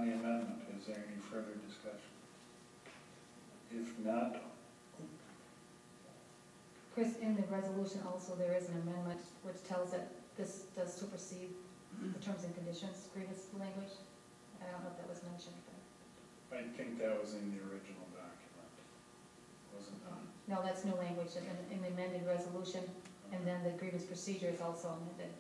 on the amendment? Is there any further discussion? If not, Chris, in the resolution also there is an amendment which tells that this does supersede the terms and conditions grievance language. I don't know if that was mentioned, but. I think that was in the original document, wasn't it? No, that's new language in the amended resolution, and then the grievance procedure is also amended.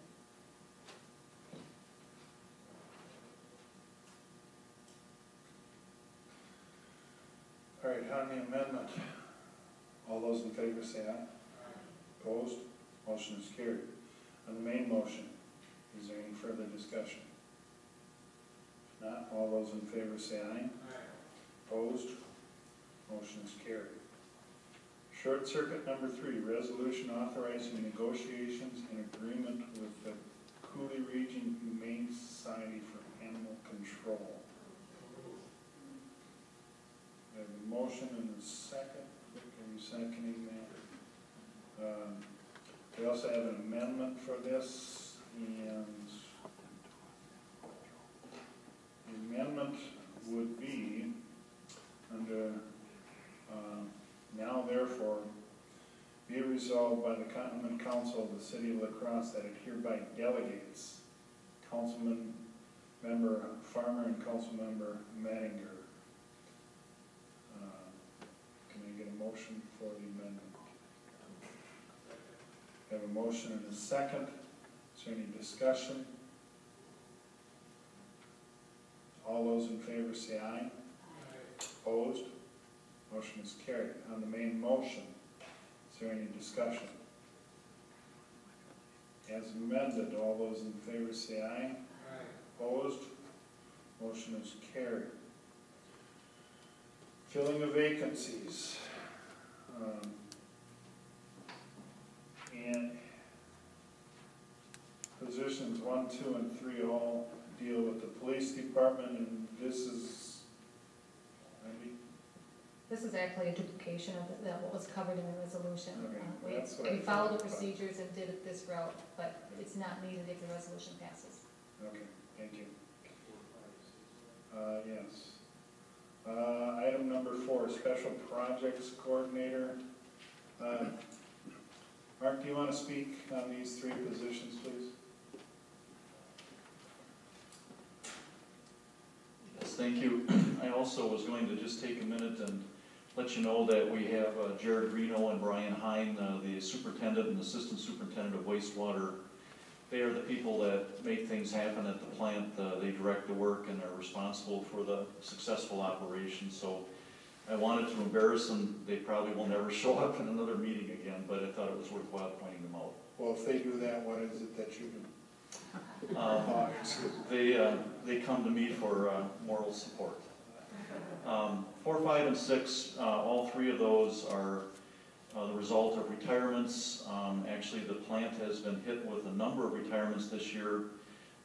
All right, on the amendment, all those in favor say aye. Opposed? Motion is carried. On the main motion, is there any further discussion? If not, all those in favor say aye. Opposed? Motion is carried. Short circuit number 3, resolution authorizing negotiations and agreement with the Cooley Region Humane Society for Animal Control. I have a motion and a second. Are you seconding that? We also have an amendment for this, and the amendment would be under now therefore be it resolved by the Common Council of the City of LaCrosse that it hereby delegates Councilman Member Farmer and Council Member Mattinger. Can I get a motion for the amendment? I have a motion and a second. Is there any discussion? All those in favor say aye. Opposed? Motion is carried. On the main motion, is there any discussion? As amended, all those in favor say aye. Opposed? Motion is carried. Filling of vacancies. And positions 1, 2, and 3 all deal with the police department, and this is, Randy? This is actually a duplication of what was covered in the resolution. Okay, that's what we I followed thought. the procedures and did it this route, but it's not needed if the resolution passes. Okay, thank you. Yes. Item number 4, Special Projects Coordinator. Mark, do you want to speak on these 3 positions, please? Yes, thank you. I also was going to just take a minute and let you know that we have Jared Reno and Brian Hine, the superintendent and assistant superintendent of wastewater. They are the people that make things happen at the plant. They direct the work and are responsible for the successful operation. So I wanted to embarrass them. They probably will never show up in another meeting again, but I thought it was worthwhile pointing them out. Well, if they do that, what is it that you do? They come to me for moral support. 4, 5, and 6, all 3 of those are the result of retirements. Actually, the plant has been hit with a number of retirements this year.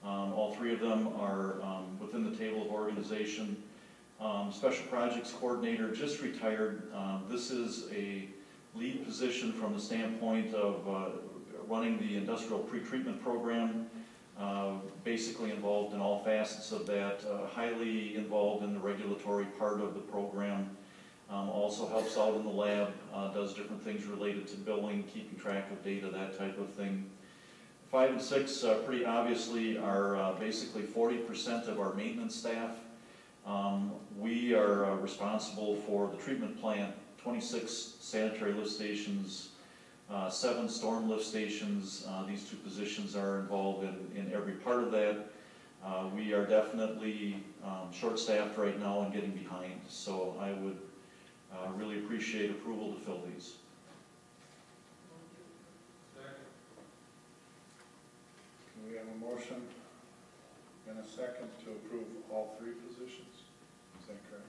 All 3 of them are within the table of organization. Special Projects Coordinator just retired. This is a lead position from the standpoint of running the industrial pretreatment program, basically involved in all facets of that, highly involved in the regulatory part of the program, also helps out in the lab, does different things related to billing, keeping track of data, that type of thing. 5 and 6 pretty obviously are basically 40% of our maintenance staff. We are responsible for the treatment plant, 26 sanitary lift stations, 7 storm lift stations. These 2 positions are involved in every part of that. We are definitely short-staffed right now and getting behind, so I would really appreciate approval to fill these. Can we have a motion and a second to approve all 3 positions? Is that correct?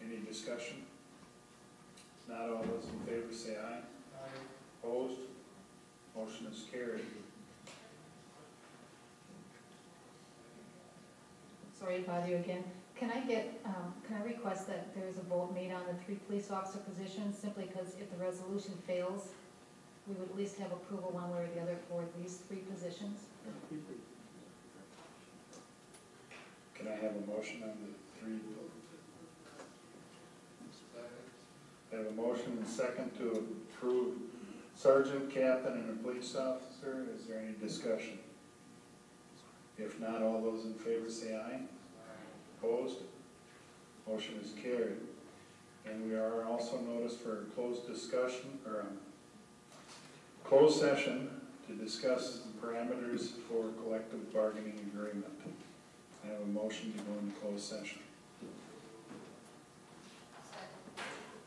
Any discussion? Not all those in favor say aye. Opposed? Motion is carried. Sorry to bother you again. Can I request that there is a vote made on the 3 police officer positions, simply because if the resolution fails, we would at least have approval one way or the other for these 3 positions? I have a motion on the three? I have a motion and second to approve sergeant, captain, and a police officer. Is there any discussion? If not, all those in favor say aye. Opposed? Motion is carried. And we are also noticed for a closed discussion, or a closed session to discuss the parameters for collective bargaining agreement. I have a motion to go into closed session.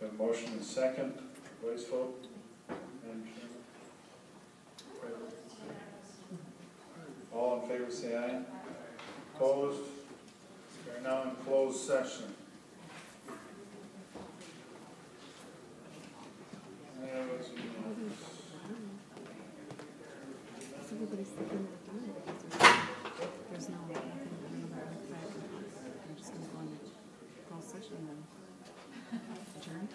We have a motion and second, voice vote. Madam Chairman? All in favor say aye. Opposed? We are now in closed session. Everybody's thinking they're doing it because there's no nothing back. I'm just gonna go into closed session and adjourn.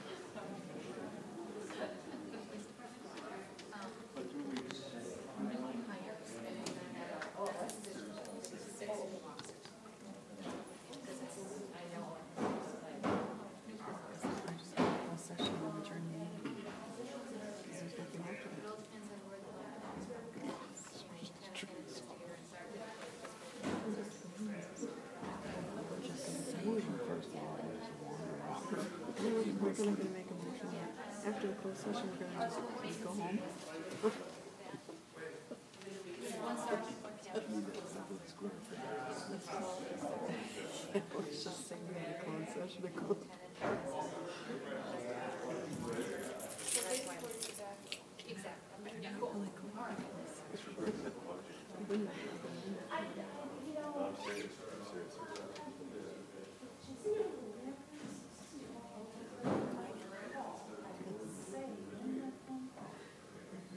We're gonna make a motion. After the closed session, we're gonna just go home. Let's just say we're in a closed session.